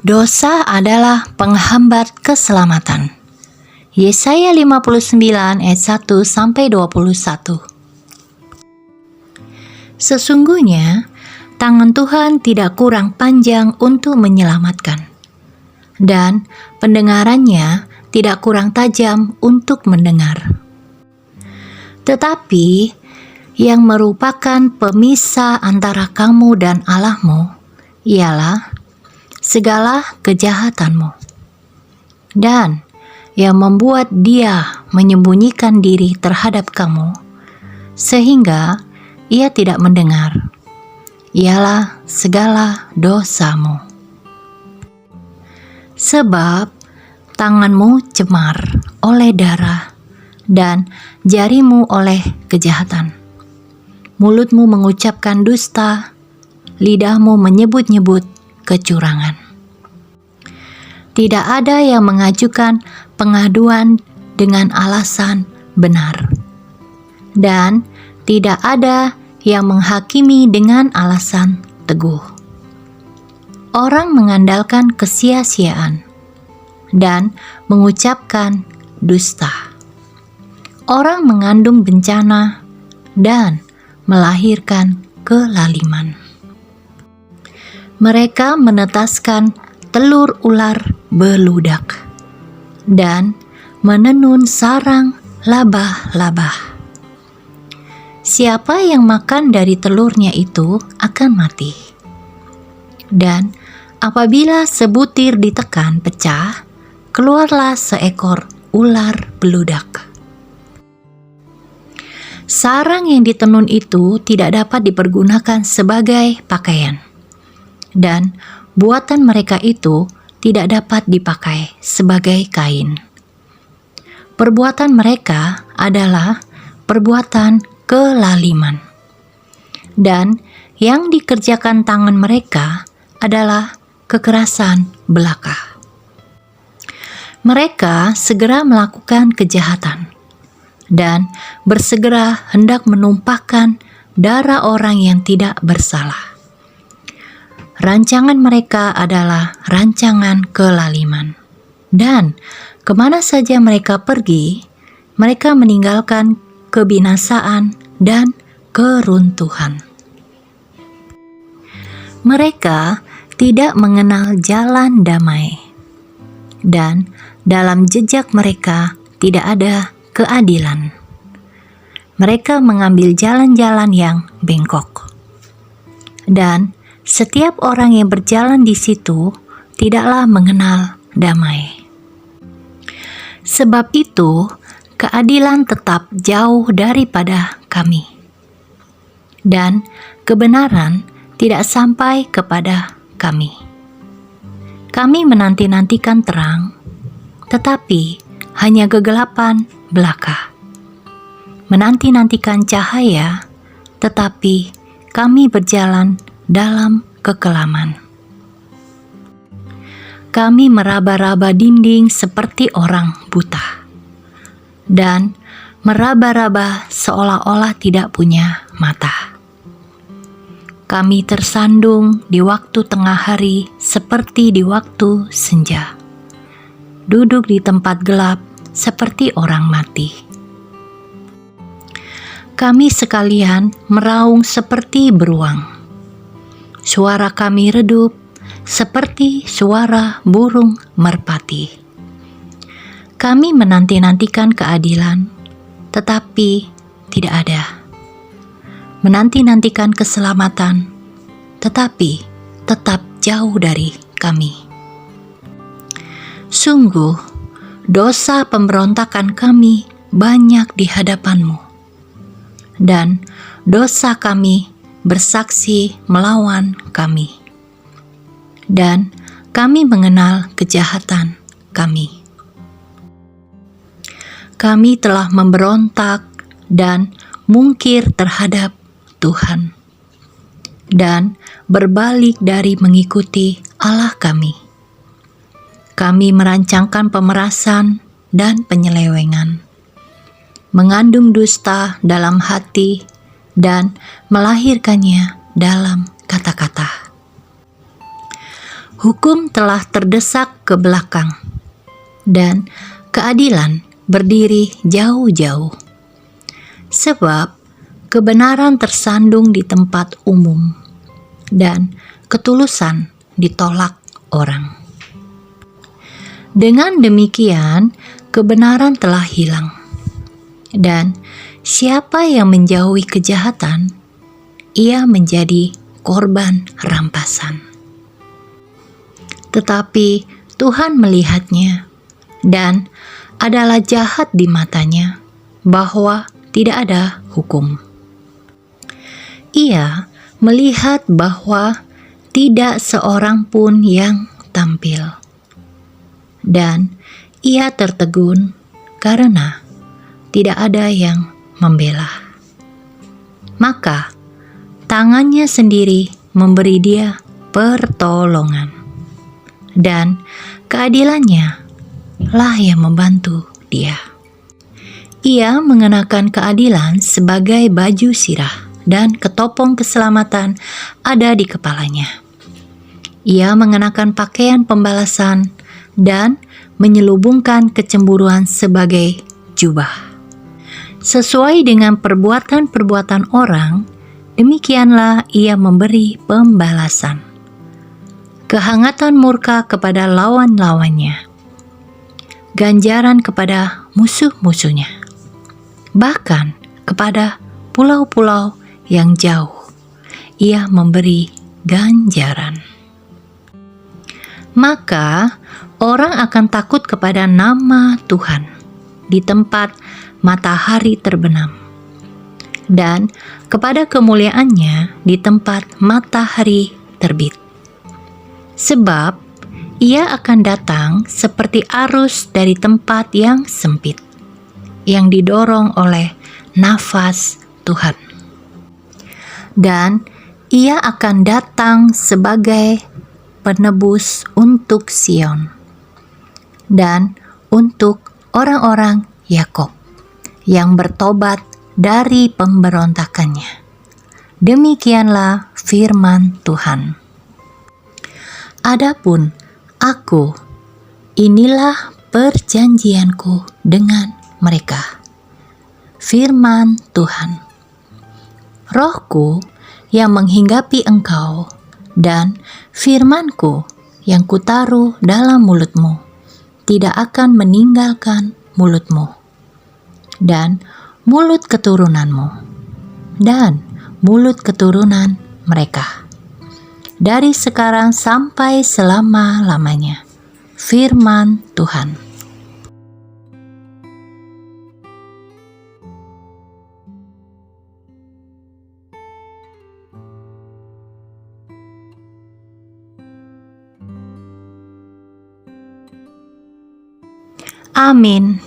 Dosa adalah penghambat keselamatan. Yesaya 59 ayat 1-21. Sesungguhnya, tangan Tuhan tidak kurang panjang untuk menyelamatkan, dan pendengarannya tidak kurang tajam untuk mendengar. Tetapi, yang merupakan pemisah antara kamu dan Allahmu ialah segala kejahatanmu, dan yang membuat Dia menyembunyikan diri terhadap kamu sehingga Ia tidak mendengar ialah segala dosamu. Sebab tanganmu cemar oleh darah dan jarimu oleh kejahatan. Mulutmu mengucapkan dusta, lidahmu menyebut-nyebut kecurangan. Tidak ada yang mengajukan pengaduan dengan alasan benar, dan tidak ada yang menghakimi dengan alasan teguh. Orang mengandalkan kesia-siaan dan mengucapkan dusta. Orang mengandung bencana dan melahirkan kelaliman. Mereka menetaskan telur ular beludak dan menenun sarang labah-labah. Siapa yang makan dari telurnya itu akan mati. Dan apabila sebutir ditekan pecah, keluarlah seekor ular beludak. Sarang yang ditenun itu tidak dapat dipergunakan sebagai pakaian, dan buatan mereka itu tidak dapat dipakai sebagai kain. Perbuatan mereka adalah perbuatan kelaliman, dan yang dikerjakan tangan mereka adalah kekerasan belaka. Mereka segera melakukan kejahatan dan bersegera hendak menumpahkan darah orang yang tidak bersalah. Rancangan mereka adalah rancangan kelaliman, dan kemana saja mereka pergi, mereka meninggalkan kebinasaan dan keruntuhan. Mereka tidak mengenal jalan damai, dan dalam jejak mereka tidak ada keadilan. Mereka mengambil jalan-jalan yang bengkok, dan setiap orang yang berjalan di situ tidaklah mengenal damai. Sebab itu, keadilan tetap jauh daripada kami, dan kebenaran tidak sampai kepada kami. Kami menanti-nantikan terang, tetapi hanya kegelapan belaka. Menanti-nantikan cahaya, tetapi kami berjalan dalam kekelaman. Kami meraba-raba dinding seperti orang buta, dan meraba-raba seolah-olah tidak punya mata. Kami tersandung di waktu tengah hari seperti di waktu senja, duduk di tempat gelap seperti orang mati. Kami sekalian meraung seperti beruang. Suara kami redup seperti suara burung merpati. Kami menanti-nantikan keadilan, tetapi tidak ada. Menanti-nantikan keselamatan, tetapi tetap jauh dari kami. Sungguh, dosa pemberontakan kami banyak di hadapan-Mu, dan dosa kami bersaksi melawan kami, dan kami mengenal kejahatan kami. Kami telah memberontak dan mungkir terhadap Tuhan, dan berbalik dari mengikuti Allah kami. Kami merancangkan pemerasan dan penyelewengan, mengandung dusta dalam hati, dan melahirkannya dalam kata-kata. Hukum telah terdesak ke belakang, dan keadilan berdiri jauh-jauh. Sebab kebenaran tersandung di tempat umum, dan ketulusan ditolak orang. Dengan demikian, kebenaran telah hilang, dan siapa yang menjauhi kejahatan, ia menjadi korban rampasan. Tetapi Tuhan melihatnya, dan adalah jahat di matanya bahwa tidak ada hukum. Ia melihat bahwa tidak seorang pun yang tampil, dan ia tertegun karena tidak ada yang membela. Maka tangannya sendiri memberi dia pertolongan, dan keadilannya lah yang membantu dia. Ia mengenakan keadilan sebagai baju sirah, dan ketopong keselamatan ada di kepalanya. Ia mengenakan pakaian pembalasan dan menyelubungkan kecemburuan sebagai jubah. Sesuai dengan perbuatan-perbuatan orang, demikianlah ia memberi pembalasan. Kehangatan murka kepada lawan-lawannya, ganjaran kepada musuh-musuhnya, bahkan kepada pulau-pulau yang jauh, ia memberi ganjaran. Maka orang akan takut kepada nama Tuhan di tempat matahari terbenam, dan kepada kemuliaannya di tempat matahari terbit. Sebab ia akan datang seperti arus dari tempat yang sempit, yang didorong oleh nafas Tuhan. Dan ia akan datang sebagai penebus untuk Sion dan untuk orang-orang Yakub yang bertobat dari pemberontakannya. Demikianlah firman Tuhan. Adapun aku, inilah perjanjianku dengan mereka, firman Tuhan. Rohku yang menghinggapi engkau, dan firmanku yang kutaruh dalam mulutmu, tidak akan meninggalkan mulutmu, dan mulut keturunanmu, dan mulut keturunan mereka, dari sekarang sampai selama-lamanya, firman Tuhan. Amin.